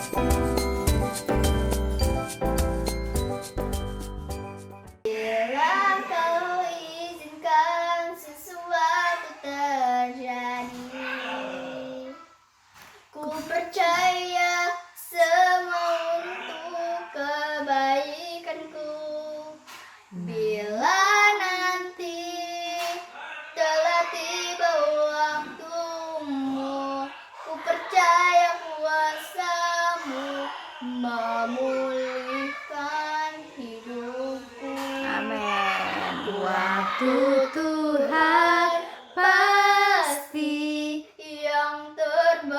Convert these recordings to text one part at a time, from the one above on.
Bila kau izinkan sesuatu terjadi, ku percaya semua untuk kebaikanku. Bila nanti telah tiba waktumu, ku percaya kuasamu memulihkan hidupku. Amin. Waktu Tuhan pasti yang terbaik,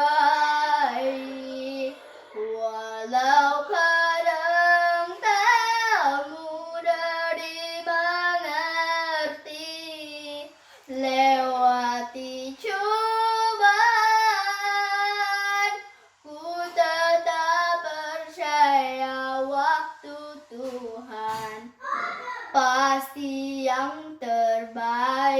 walau kadang tak mudah dimengerti. Lewati cobaan, ku tetap percaya waktu Tuhan pasti yang terbaik.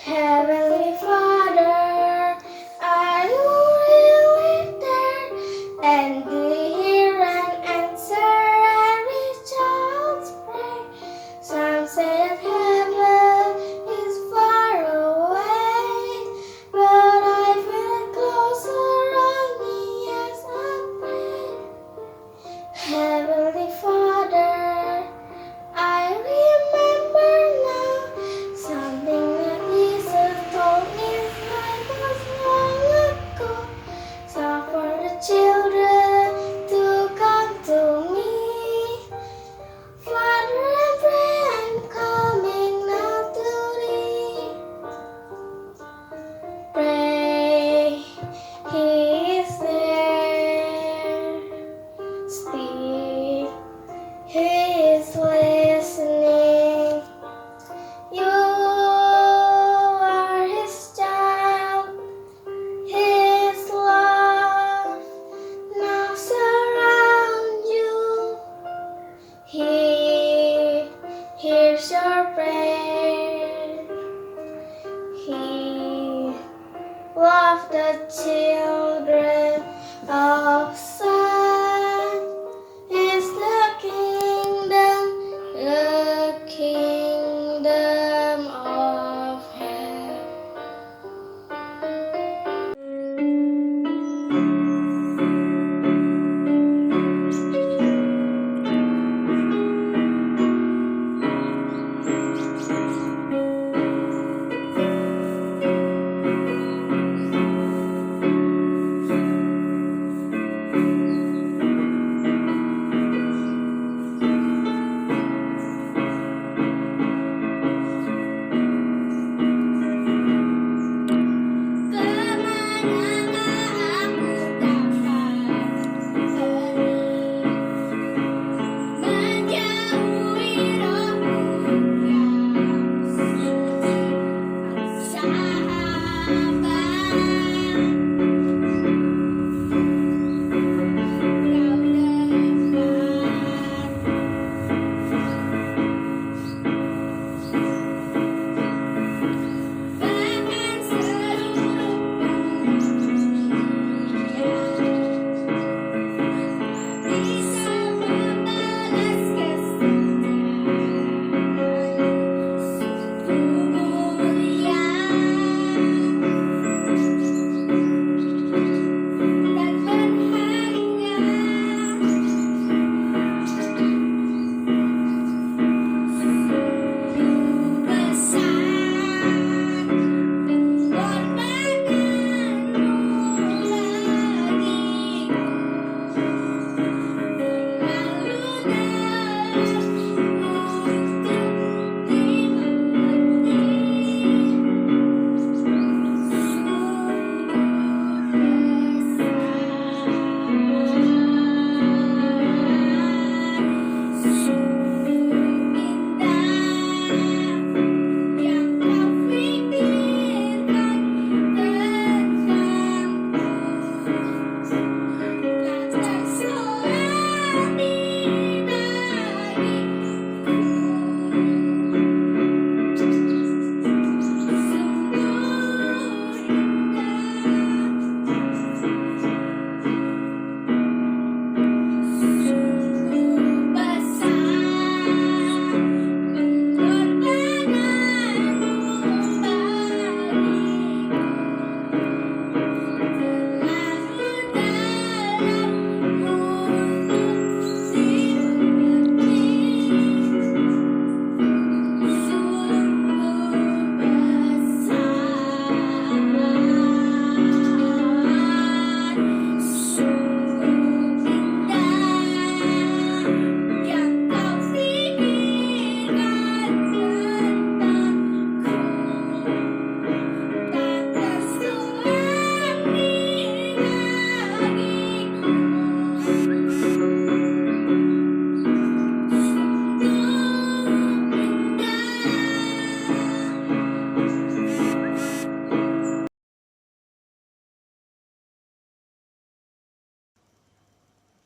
Heavenly Father, are you really there? And do you hear and answer every child's prayer? Some say that heaven is far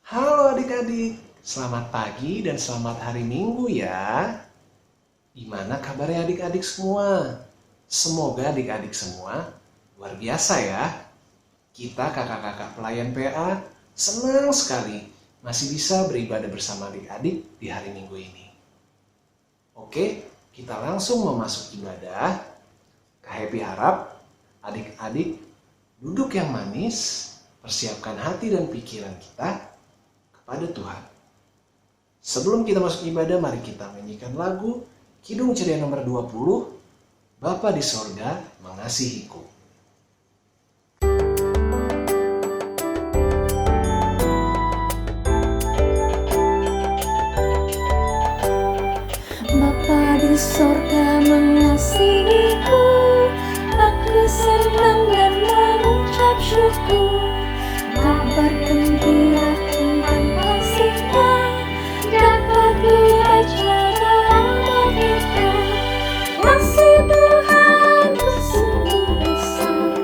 Halo adik-adik, selamat pagi dan selamat hari Minggu ya. Gimana kabarnya adik-adik semua? Semoga adik-adik semua luar biasa ya. Kita kakak-kakak pelayan PA senang sekali masih bisa beribadah bersama adik-adik di hari Minggu ini. Oke, kita langsung memasuki ibadah. Kak Happy harap adik-adik duduk yang manis, persiapkan hati dan pikiran kita kepada Tuhan. Sebelum kita masuk ibadah, mari kita menyanyikan lagu Kidung Ceria nomor 20, Bapa di Sorga Mengasihiku. Bapa di sorga mengasihiku, aku senang dan mengucap syukur. Kabar gembira tentang kasih-Nya dapat kubaca dalam Alkitab. Kasih Tuhanku sungguh besar,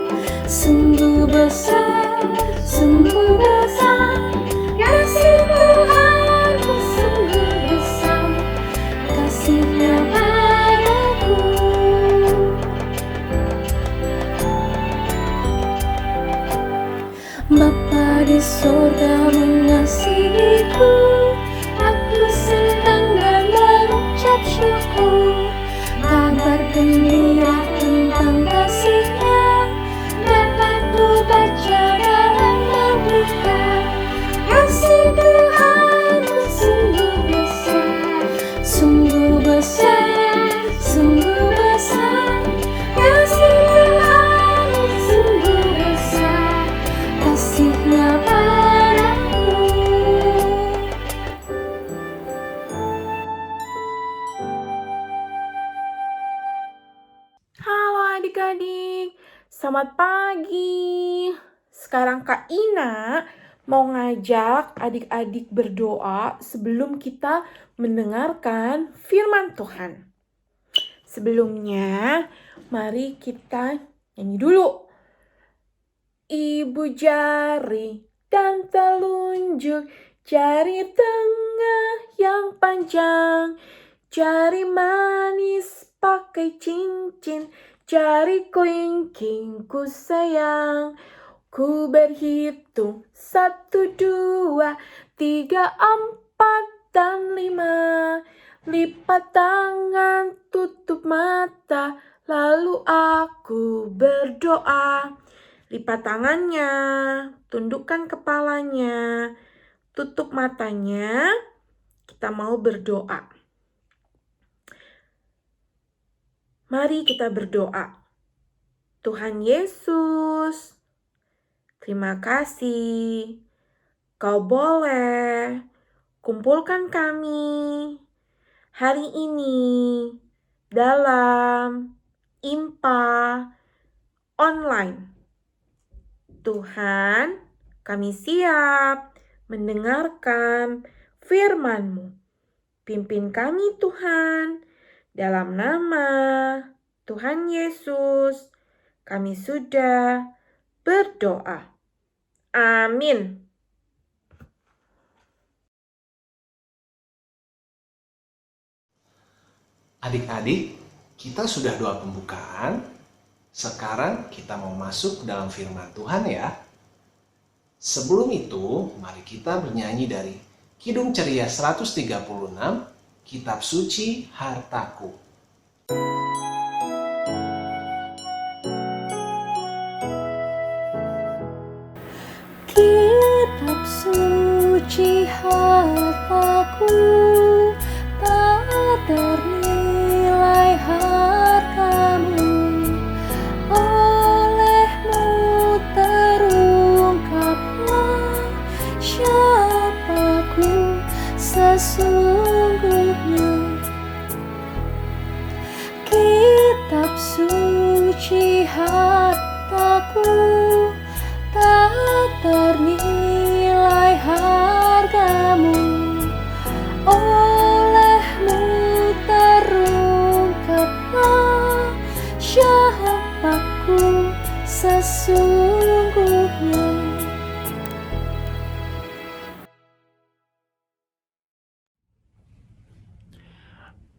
sungguh besar, sungguh besar. Kasih Tuhanku sungguh besar, kasih-Nya padaku. Bapa di sorga mengasihiku, aku senang dan mengucap syukur. Kabar gembira tentang kasih-Nya dapat kubaca dalam Alkitab. Kasih Tuhanku sungguh besar, sungguh besar, sungguh besar. Kasih Tuhanku sungguh besar, kasih-Nya padaku. Halo adik-adik, selamat pagi. Sekarang Kak Ina mau ngajak adik-adik berdoa sebelum kita mendengarkan firman Tuhan. Sebelumnya, mari kita nyanyi dulu. Ibu jari dan telunjuk, jari tengah yang panjang, jari manis pakai cincin, jari kelingking ku sayang. Ku berhitung 1, 2, 3, 4, dan 5. Lipat tangan, tutup mata, lalu aku berdoa. Lipat tangannya, tundukkan kepalanya, tutup matanya. Kita mau berdoa. Mari kita berdoa. Tuhan Yesus, terima kasih. Kau boleh kumpulkan kami hari ini dalam IMPA online. Tuhan, kami siap mendengarkan firman-Mu. Pimpin kami Tuhan, dalam nama Tuhan Yesus, kami sudah berdoa. Amin. Adik-adik, kita sudah doa pembukaan. Sekarang kita mau masuk dalam firman Tuhan ya. Sebelum itu, mari kita bernyanyi dari Kidung Ceria 136, Kitab Suci Hartaku. Kitab suci hartaku, tak ternilai hartamu. Olehmu terungkaplah siapaku sesungguhnya. Kitab suci hartaku, tak ternilai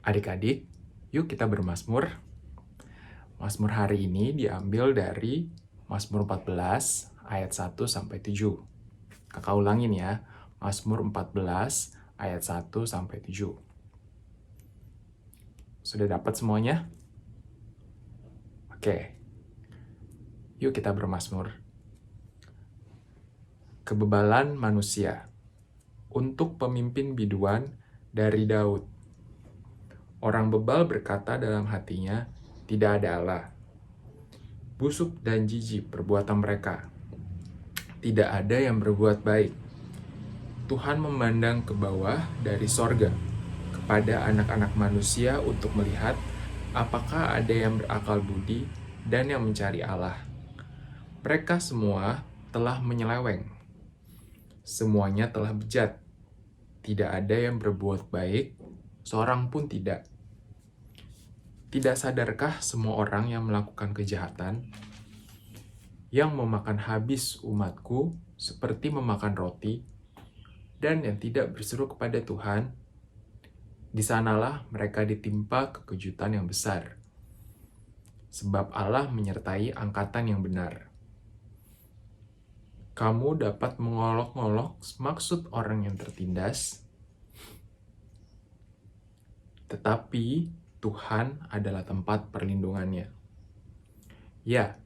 Adik-adik, yuk kita bermazmur. Mazmur hari ini diambil dari Mazmur 14 ayat 1 sampai 7. Kakak ulangin ya, Mazmur 14 ayat 1 sampai 7. Sudah dapat semuanya? Oke. Yuk kita bermazmur. Kebebalan manusia. Untuk pemimpin biduan dari Daud. Orang bebal berkata dalam hatinya, tidak ada Allah. Busuk dan jijik perbuatan mereka. Tidak ada yang berbuat baik. Tuhan memandang ke bawah dari sorga kepada anak-anak manusia untuk melihat apakah ada yang berakal budi dan yang mencari Allah. Mereka semua telah menyeleweng. Semuanya telah bejat. Tidak ada yang berbuat baik, seorang pun tidak. Tidak sadarkah semua orang yang melakukan kejahatan, yang memakan habis umatku seperti memakan roti, dan yang tidak berseru kepada Tuhan, di sanalah mereka ditimpa kekejutan yang besar. Sebab Allah menyertai angkatan yang benar. Kamu dapat mengolok-olok maksud orang yang tertindas, tetapi Tuhan adalah tempat perlindungannya. Ya,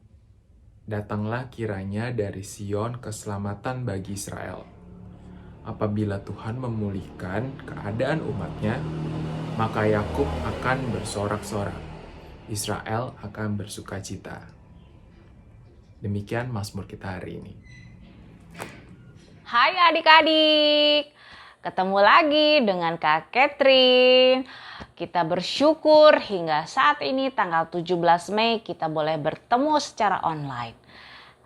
datanglah kiranya dari Sion keselamatan bagi Israel. Apabila Tuhan memulihkan keadaan umatnya, maka Yakub akan bersorak-sorak, Israel akan bersukacita. Demikian Mazmur kita hari ini. Hai adik-adik, ketemu lagi dengan Kak Catherine. Kita bersyukur hingga saat ini tanggal 17 Mei kita boleh bertemu secara online.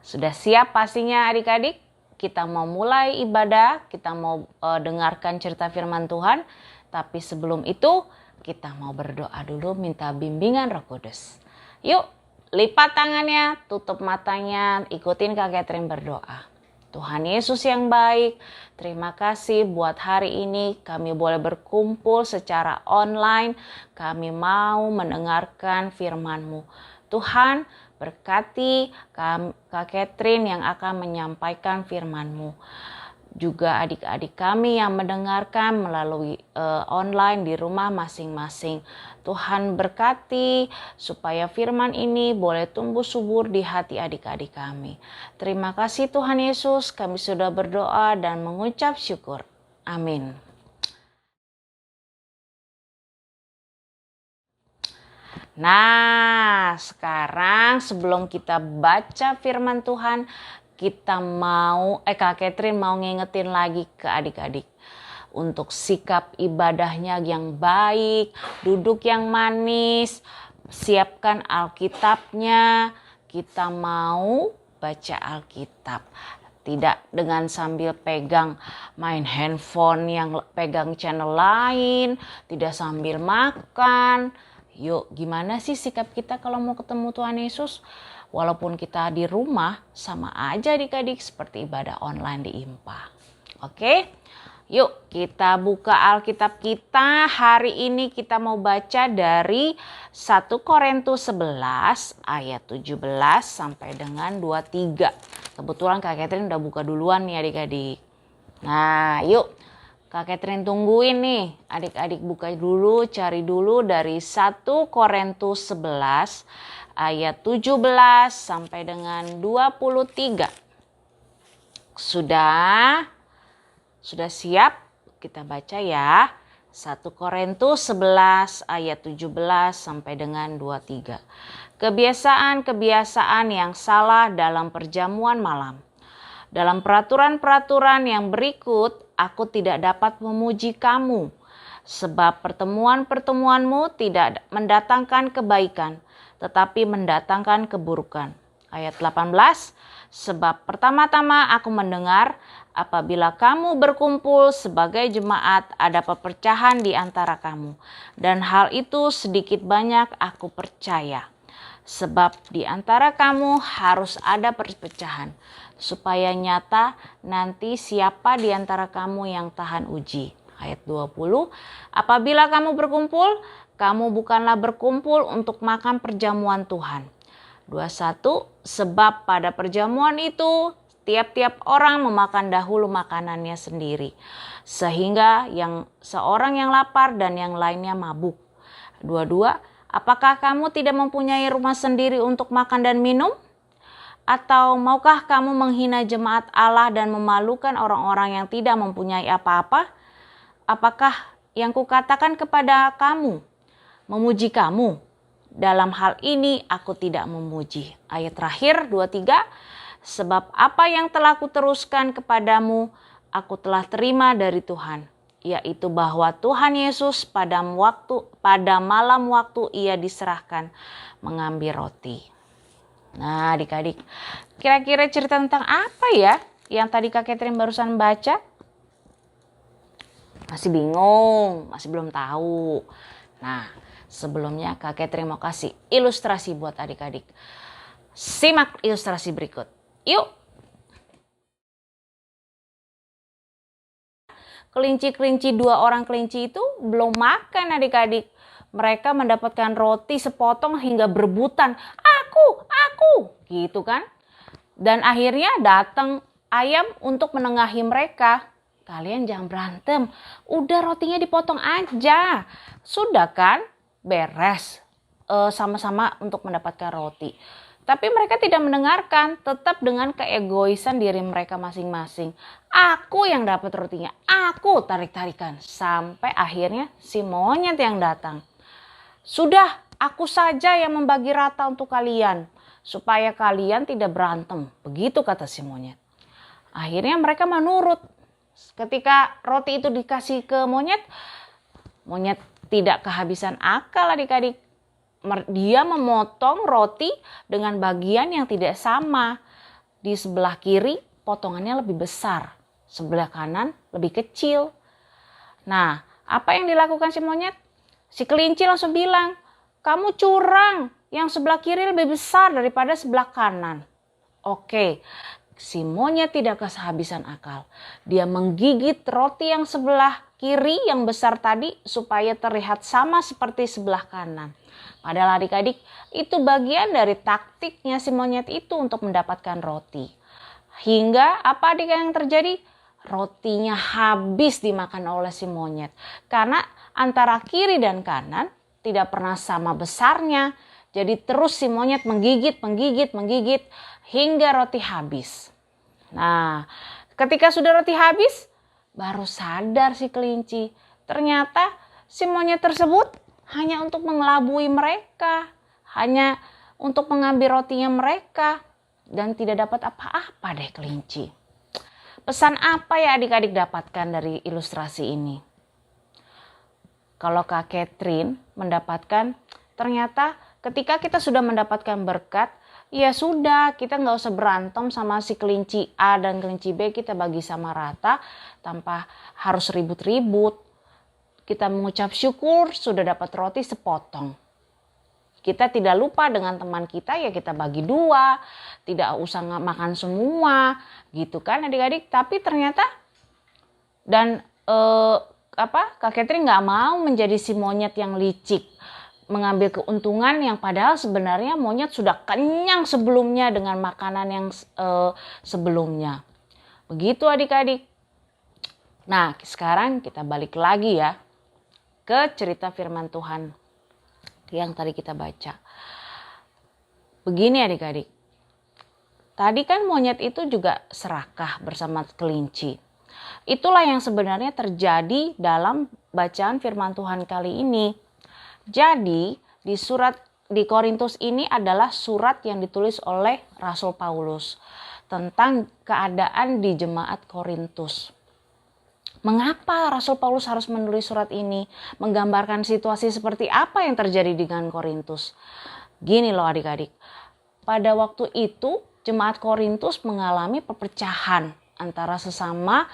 Sudah siap pastinya adik-adik? Kita mau mulai ibadah, kita mau dengarkan cerita firman Tuhan. Tapi sebelum itu kita mau berdoa dulu minta bimbingan Roh Kudus. Yuk lipat tangannya, tutup matanya, ikutin Kak Catherine berdoa. Tuhan Yesus yang baik, terima kasih buat hari ini kami boleh berkumpul secara online. Kami mau mendengarkan firman-Mu. Tuhan, berkati Kak Catherine yang akan menyampaikan firman-Mu. Juga adik-adik kami yang mendengarkan melalui online di rumah masing-masing. Tuhan berkati supaya firman ini boleh tumbuh subur di hati adik-adik kami. Terima kasih Tuhan Yesus, kami sudah berdoa dan mengucap syukur. Amin. Nah, sekarang sebelum kita baca firman Tuhan, Kak Catherine mau ngingetin lagi ke adik-adik untuk sikap ibadahnya yang baik, duduk yang manis, siapkan Alkitabnya. Kita mau baca Alkitab, tidak dengan sambil pegang main handphone yang pegang channel lain, tidak sambil makan. Yuk, gimana sih sikap kita kalau mau ketemu Tuhan Yesus? Walaupun kita di rumah, sama aja adik-adik seperti ibadah online di IMPA. Oke? Yuk kita buka Alkitab kita. Hari ini kita mau baca dari 1 Korintus 11 ayat 17 sampai dengan 23. Kebetulan Kak Catherine udah buka duluan nih adik-adik. Nah yuk Kak Catherine tungguin nih. Adik-adik buka dulu, cari dulu dari 1 Korintus 11 ayat 17 sampai dengan 23. Sudah siap? Kita baca ya. 1 Korintus 11 ayat 17 sampai dengan 23. Kebiasaan-kebiasaan yang salah dalam perjamuan malam. Dalam peraturan-peraturan yang berikut, aku tidak dapat memuji kamu, sebab pertemuan-pertemuanmu tidak mendatangkan kebaikan, tetapi mendatangkan keburukan. Ayat 18, sebab pertama-tama aku mendengar apabila kamu berkumpul sebagai jemaat ada perpecahan di antara kamu. Dan hal itu sedikit banyak aku percaya. Sebab di antara kamu harus ada perpecahan, supaya nyata nanti siapa di antara kamu yang tahan uji. Ayat 20, apabila kamu berkumpul, kamu bukanlah berkumpul untuk makan perjamuan Tuhan. 21, sebab pada perjamuan itu tiap-tiap orang memakan dahulu makanannya sendiri, sehingga seorang yang lapar dan yang lainnya mabuk. 22, apakah kamu tidak mempunyai rumah sendiri untuk makan dan minum? Atau maukah kamu menghina jemaat Allah dan memalukan orang-orang yang tidak mempunyai apa-apa? Apakah yang kukatakan kepada kamu memuji kamu? Dalam hal ini aku tidak memuji. Ayat terakhir 23, sebab apa yang telah kuteruskan kepadamu aku telah terima dari Tuhan, yaitu bahwa Tuhan Yesus pada malam waktu ia diserahkan mengambil roti. Nah adik-adik, kira-kira cerita tentang apa ya yang tadi Kak Catherine barusan baca? Masih bingung, masih belum tahu. Nah sebelumnya Kak Catherine mau kasih ilustrasi buat adik-adik. Simak ilustrasi berikut. Yuk. Kelinci-kelinci, 2 orang kelinci itu belum makan adik-adik. Mereka mendapatkan roti sepotong hingga berebutan. Aku, gitu kan. Dan akhirnya datang ayam untuk menengahi mereka. Kalian jangan berantem, udah rotinya dipotong aja. Sudah kan, beres. Sama-sama untuk mendapatkan roti. Tapi mereka tidak mendengarkan, tetap dengan keegoisan diri mereka masing-masing. Aku yang dapat rotinya, aku tarik-tarikan. Sampai akhirnya si monyet yang datang. Sudah, aku saja yang membagi rata untuk kalian, supaya kalian tidak berantem. Begitu kata si monyet. Akhirnya mereka menurut. Ketika roti itu dikasih ke monyet, monyet tidak kehabisan akal adik-adik. Dia memotong roti dengan bagian yang tidak sama. Di sebelah kiri potongannya lebih besar, sebelah kanan lebih kecil. Nah, apa yang dilakukan si monyet? Si kelinci langsung bilang, kamu curang, yang sebelah kiri lebih besar daripada sebelah kanan. Oke, si monyet tidak kehabisan akal. Dia menggigit roti yang sebelah kiri yang besar tadi supaya terlihat sama seperti sebelah kanan. Padahal adik-adik, itu bagian dari taktiknya si monyet itu untuk mendapatkan roti. Hingga apa adik yang terjadi? Rotinya habis dimakan oleh si monyet. Karena antara kiri dan kanan tidak pernah sama besarnya. Jadi terus si monyet menggigit hingga roti habis. Nah, ketika sudah roti habis, baru sadar si kelinci. Ternyata si monyet tersebut hanya untuk mengelabui mereka. Hanya untuk mengambil rotinya mereka. Dan tidak dapat apa-apa deh kelinci. Pesan apa ya adik-adik dapatkan dari ilustrasi ini? Kalau Kak Catherine mendapatkan, ternyata ketika kita sudah mendapatkan berkat, ya sudah, kita nggak usah berantem sama si kelinci A dan kelinci B, kita bagi sama rata tanpa harus ribut-ribut. Kita mengucap syukur sudah dapat roti sepotong. Kita tidak lupa dengan teman kita, ya kita bagi 2, tidak usah makan semua, gitu kan adik-adik. Tapi ternyata Kak Catherine nggak mau menjadi si monyet yang licik, mengambil keuntungan yang padahal sebenarnya monyet sudah kenyang sebelumnya dengan makanan yang sebelumnya. Begitu adik-adik. Nah, sekarang kita balik lagi ya ke cerita firman Tuhan yang tadi kita baca. Begini adik-adik. Tadi kan monyet itu juga serakah bersama kelinci. Itulah yang sebenarnya terjadi dalam bacaan firman Tuhan kali ini. Jadi di Korintus ini adalah surat yang ditulis oleh Rasul Paulus tentang keadaan di jemaat Korintus. Mengapa Rasul Paulus harus menulis surat ini? Menggambarkan situasi seperti apa yang terjadi dengan Korintus. Gini loh adik-adik. Pada waktu itu jemaat Korintus mengalami perpecahan antara sesama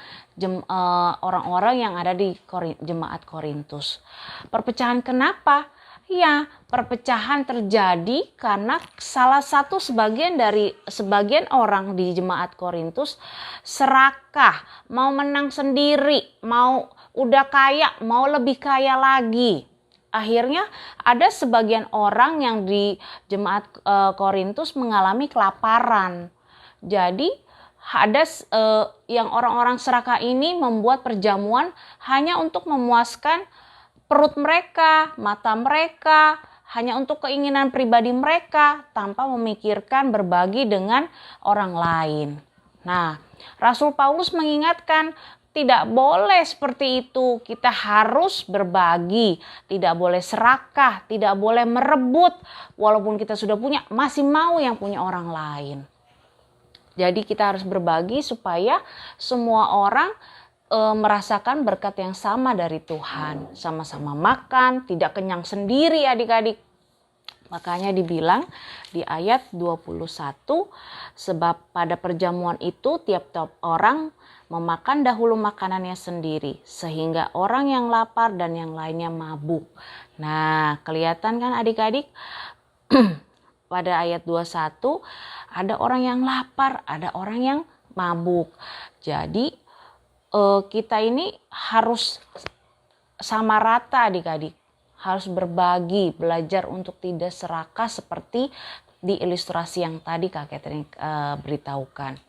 orang-orang yang ada di jemaat Korintus. Perpecahan kenapa? Ya, perpecahan terjadi karena salah satu sebagian orang di jemaat Korintus serakah, mau menang sendiri, mau udah kaya, mau lebih kaya lagi. Akhirnya ada sebagian orang yang di jemaat Korintus mengalami kelaparan. Jadi ada yang orang-orang serakah ini membuat perjamuan hanya untuk memuaskan perut mereka, mata mereka, hanya untuk keinginan pribadi mereka tanpa memikirkan berbagi dengan orang lain. Nah, Rasul Paulus mengingatkan tidak boleh seperti itu. Kita harus berbagi, tidak boleh serakah, tidak boleh merebut. Walaupun kita sudah punya, masih mau yang punya orang lain. Jadi kita harus berbagi supaya semua orang merasakan berkat yang sama dari Tuhan. Sama-sama makan, tidak kenyang sendiri adik-adik. Makanya dibilang di ayat 21, sebab pada perjamuan itu tiap-tiap orang memakan dahulu makanannya sendiri, sehingga orang yang lapar dan yang lainnya mabuk. Nah, kelihatan kan adik-adik? Pada ayat 21 ada orang yang lapar, ada orang yang mabuk. Jadi kita ini harus sama rata adik-adik. Harus berbagi, belajar untuk tidak serakah seperti di ilustrasi yang tadi Kak Catherine beritahukan.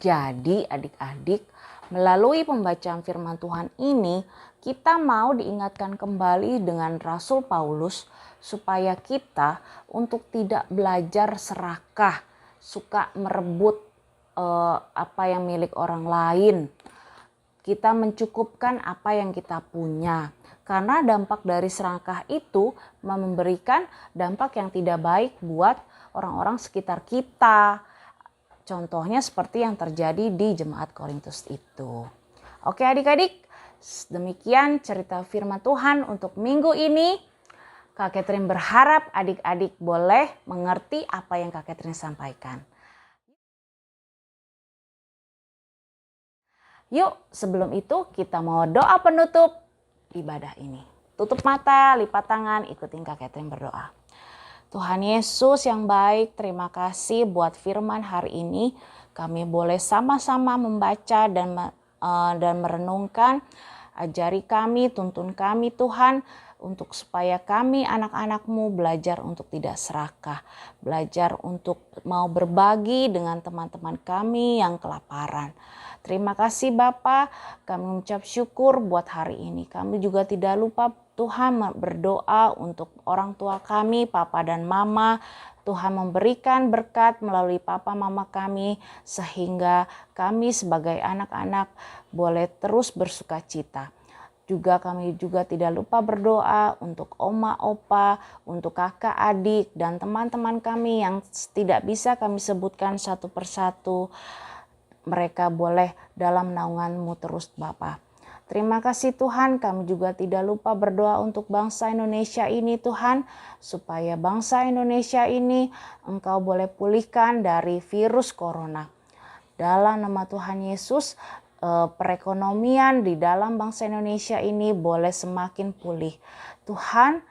Jadi adik-adik, melalui pembacaan firman Tuhan ini, kita mau diingatkan kembali dengan Rasul Paulus supaya kita untuk tidak belajar serakah, suka merebut apa yang milik orang lain. Kita mencukupkan apa yang kita punya. Karena dampak dari serakah itu memberikan dampak yang tidak baik buat orang-orang sekitar kita. Contohnya seperti yang terjadi di jemaat Korintus itu. Oke adik-adik, demikian cerita firman Tuhan untuk minggu ini. Kak Catherine berharap adik-adik boleh mengerti apa yang Kak Catherine sampaikan. Yuk, sebelum itu kita mau doa penutup ibadah ini. Tutup mata, lipat tangan, ikutin Kak Catherine berdoa. Tuhan Yesus yang baik, terima kasih buat firman hari ini. Kami boleh sama-sama membaca dan merenungkan. Ajari kami, tuntun kami Tuhan, untuk supaya kami anak-anak-Mu belajar untuk tidak serakah. Belajar untuk mau berbagi dengan teman-teman kami yang kelaparan. Terima kasih Bapa, kami mengucap syukur buat hari ini. Kami juga tidak lupa Tuhan berdoa untuk orang tua kami, Papa dan Mama. Tuhan memberikan berkat melalui Papa Mama kami sehingga kami sebagai anak-anak boleh terus bersuka cita. Juga kami juga tidak lupa berdoa untuk oma, opa, untuk kakak, adik, dan teman-teman kami yang tidak bisa kami sebutkan satu persatu. Mereka boleh dalam naungan-Mu terus Bapa. Terima kasih Tuhan, kami juga tidak lupa berdoa untuk bangsa Indonesia ini Tuhan. Supaya bangsa Indonesia ini Engkau boleh pulihkan dari virus corona. Dalam nama Tuhan Yesus, perekonomian di dalam bangsa Indonesia ini boleh semakin pulih. Tuhan,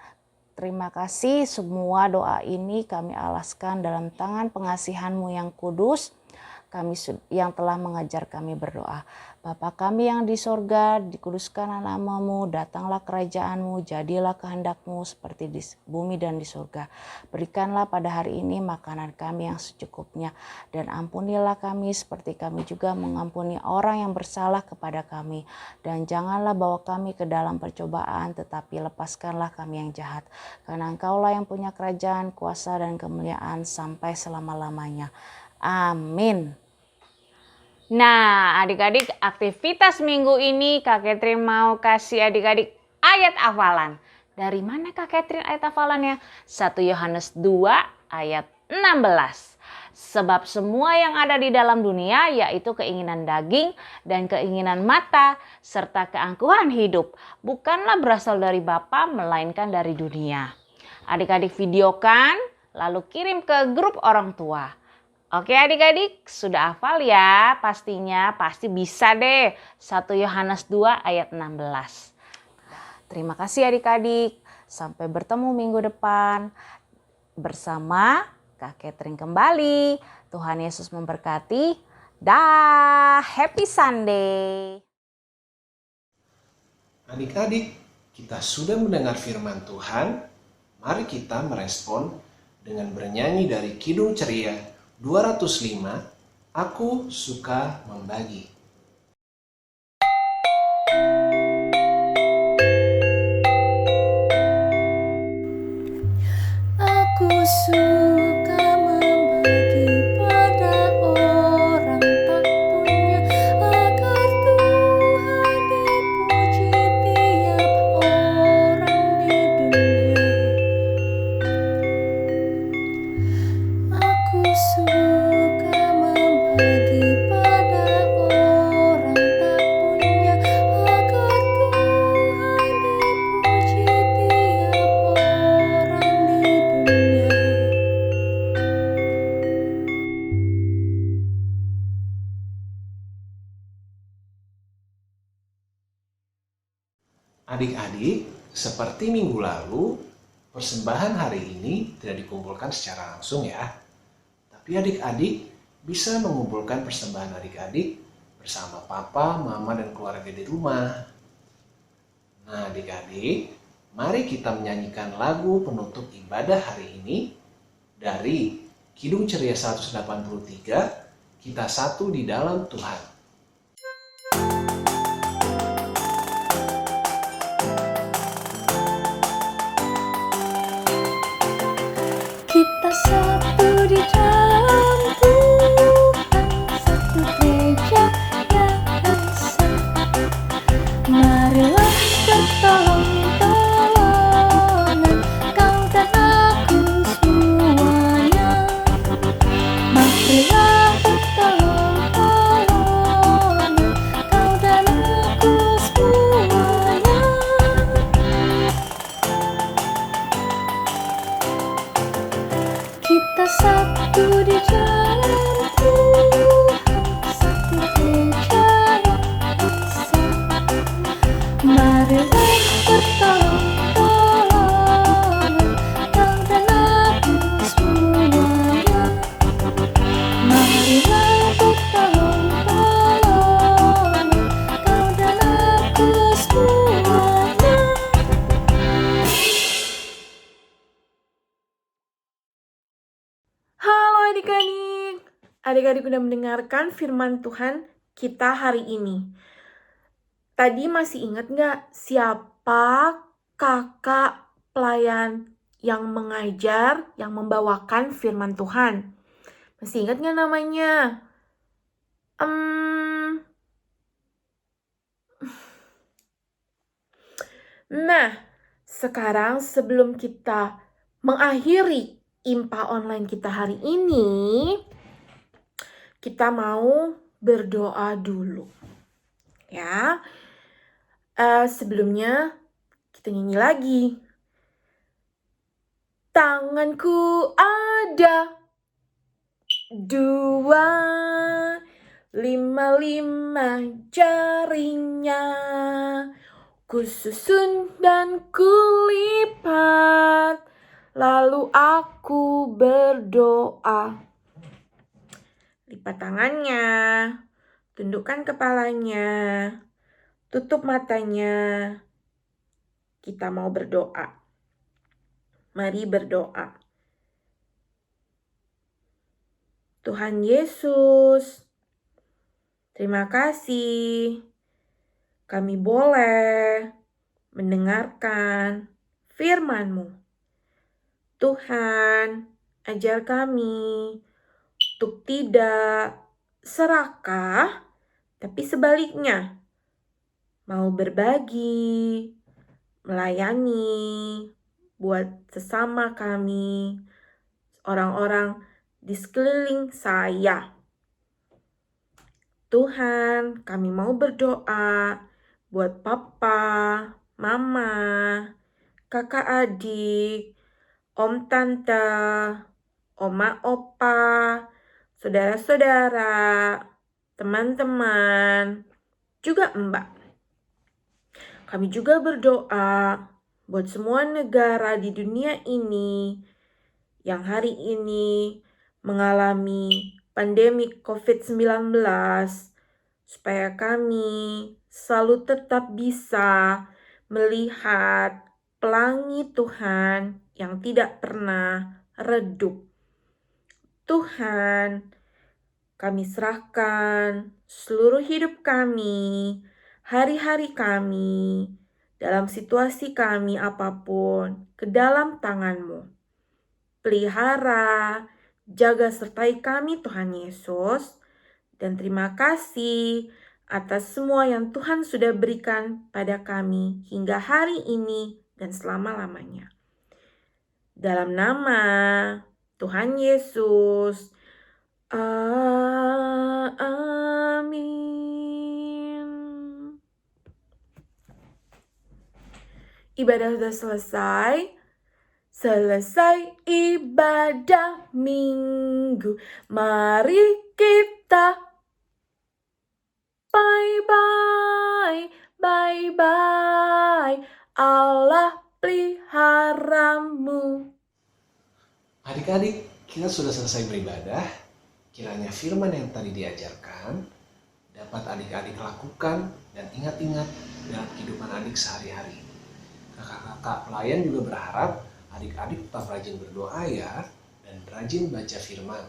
terima kasih, semua doa ini kami alaskan dalam tangan pengasihan-Mu yang kudus. Kami yang telah mengajar kami berdoa. Bapa kami yang di sorga, dikuduskanlah nama-Mu, datanglah kerajaan-Mu, jadilah kehendak-Mu seperti di bumi dan di sorga. Berikanlah pada hari ini makanan kami yang secukupnya, dan ampunilah kami seperti kami juga mengampuni orang yang bersalah kepada kami. Dan janganlah bawa kami ke dalam percobaan, tetapi lepaskanlah kami yang jahat. Karena Engkaulah yang punya kerajaan, kuasa, dan kemuliaan sampai selama-lamanya. Amin. Nah, adik-adik, aktivitas minggu ini Kak Catherine mau kasih adik-adik ayat hafalan. Dari mana Kak Catherine ayat hafalannya? 1 Yohanes 2 ayat 16. Sebab semua yang ada di dalam dunia, yaitu keinginan daging dan keinginan mata, serta keangkuhan hidup, bukanlah berasal dari Bapa, melainkan dari dunia. Adik-adik videokan, lalu kirim ke grup orang tua. Oke adik-adik, sudah hafal ya? Pastinya, pasti bisa deh. 1 Yohanes 2 ayat 16. Terima kasih adik-adik. Sampai bertemu minggu depan bersama Kak Catherine kembali. Tuhan Yesus memberkati. Dah, happy Sunday. Adik-adik, kita sudah mendengar firman Tuhan. Mari kita merespon dengan bernyanyi dari Kidung Ceria 205, Aku Suka Membagi. Aku suka membagi pada orang tak punya, agar Tuhan dipuji tiap orang di dunia. Aku suka membagi pada orang tak punya, agar Tuhan dipuji tiap orang di dunia. Adik-adik, seperti minggu lalu, persembahan hari ini tidak dikumpulkan secara langsung ya. Tapi adik-adik bisa mengumpulkan persembahan adik-adik bersama papa, mama, dan keluarga di rumah. Nah adik-adik, mari kita menyanyikan lagu penutup ibadah hari ini dari Kidung Ceria 183, Kita Satu di Dalam Tuhan. Kita satu di dalam Tuhan, satu gereja yang esa. Marilah bertolong-tolongan, kau dan aku semuanya. Marilah bertolong-tolongan, kau dan aku semuanya. Kita satu di dalam Tuhan, satu gereja yang esa. Marilah bertolong-tolongan, kau dan aku semuanya. Marilah bertolong-tolongan, kau dan aku semuanya. Halo adik-adik. Adik-adik udah mendengarkan firman Tuhan kita hari ini. Tadi masih ingat nggak siapa kakak pelayan yang mengajar, yang membawakan firman Tuhan? Masih ingat nggak namanya? Nah, sekarang sebelum kita mengakhiri IMPA online kita hari ini, kita mau berdoa dulu. Ya, sebelumnya kita nyanyi lagi. Tanganku ada 2, 5 jarinya. Kususun dan kulipat, lalu aku berdoa. Lipat tangannya, tundukkan kepalanya, tutup matanya. Kita mau berdoa. Mari berdoa. Tuhan Yesus, terima kasih. Kami boleh mendengarkan firman-Mu. Tuhan, ajar kami untuk tidak serakah, tapi sebaliknya mau berbagi, melayani buat sesama kami, orang-orang di sekeliling saya. Tuhan, kami mau berdoa buat papa, mama, kakak adik, om tante, oma opa, saudara-saudara, teman-teman, juga mbak. Kami juga berdoa buat semua negara di dunia ini yang hari ini mengalami pandemi COVID-19, supaya kami selalu tetap bisa melihat pelangi Tuhan yang tidak pernah redup. Tuhan, kami serahkan seluruh hidup kami, hari-hari kami, dalam situasi kami apapun, ke dalam tangan-Mu. Pelihara, jaga sertai kami Tuhan Yesus, dan terima kasih atas semua yang Tuhan sudah berikan pada kami hingga hari ini dan selama-lamanya. Dalam nama Tuhan Yesus, amin. Ibadah sudah selesai. Selesai ibadah minggu, mari kita bye-bye, bye-bye, Allah peliharamu. Adik-adik, kita sudah selesai beribadah. Kiranya firman yang tadi diajarkan dapat adik-adik lakukan dan ingat-ingat dalam kehidupan adik sehari-hari. Kakak-kakak pelayan juga berharap adik-adik tetap rajin berdoa ya, dan rajin baca firman.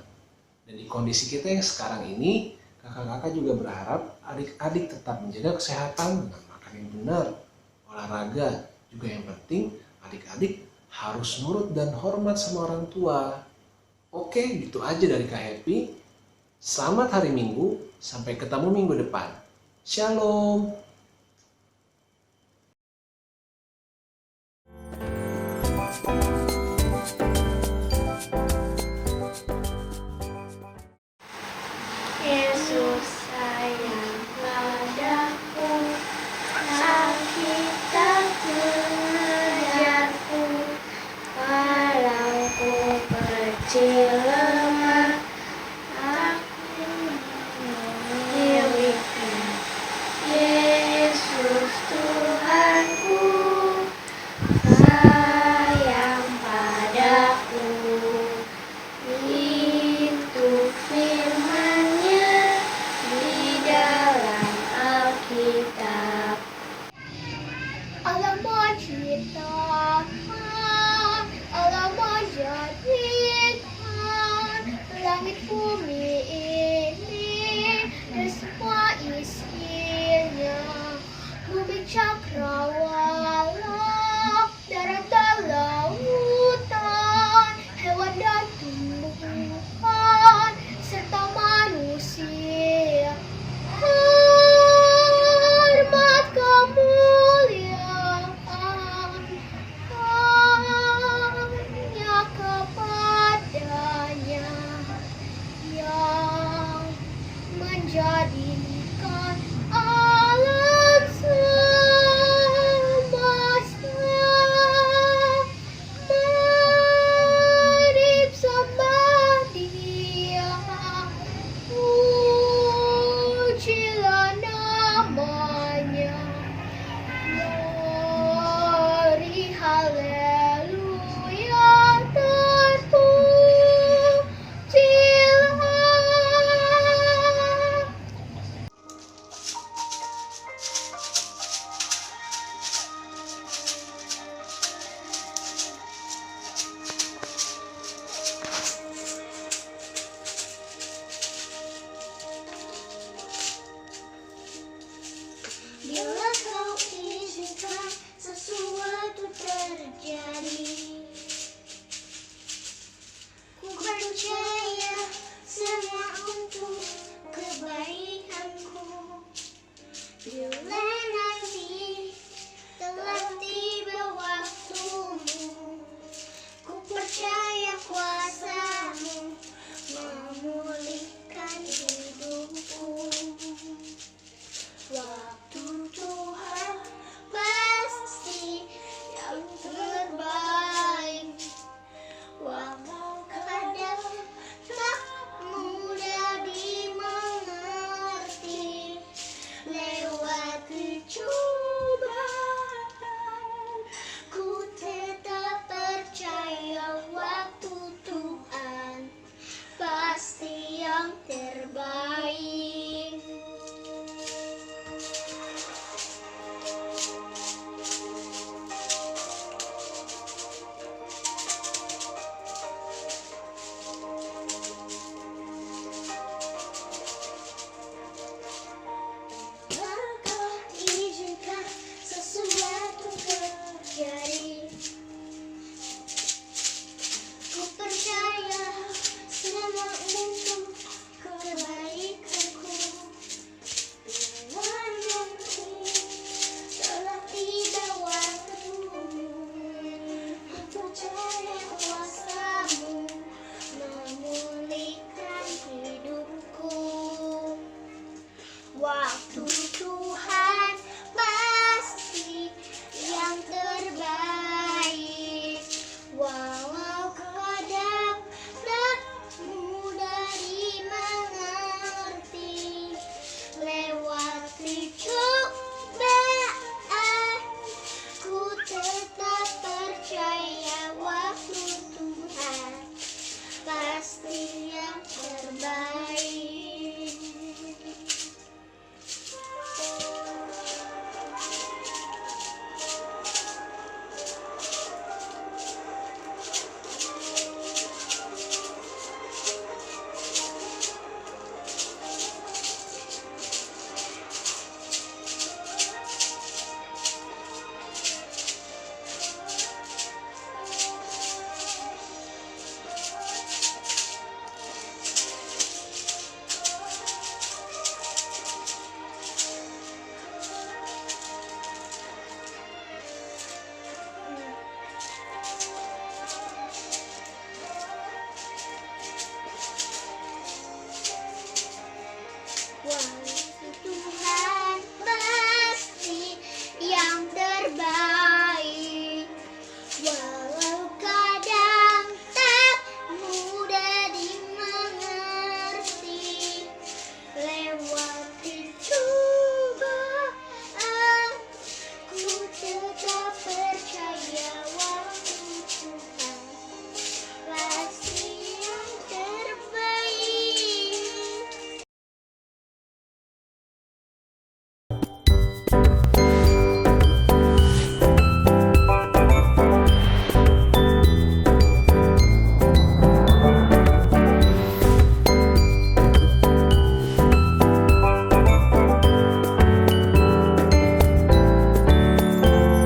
Dan di kondisi kita yang sekarang ini, kakak-kakak juga berharap adik-adik tetap menjaga kesehatan dengan makan yang benar, olahraga. Juga yang penting adik-adik harus nurut dan hormat sama orang tua. Oke, gitu aja dari Kak Happy. Selamat hari Minggu, sampai ketemu minggu depan. Shalom. Yesus sayang padaku, sakit tak mengejarku, walau ku kecil lemah, aku memilikinya. Yesus Tuhanku, sayang padaku. Itu firman-Nya di dalam Alkitab. Allah mau ciptakan, Allah mau jadikan langit bumi ini dan semua isinya, bumi cakrawala.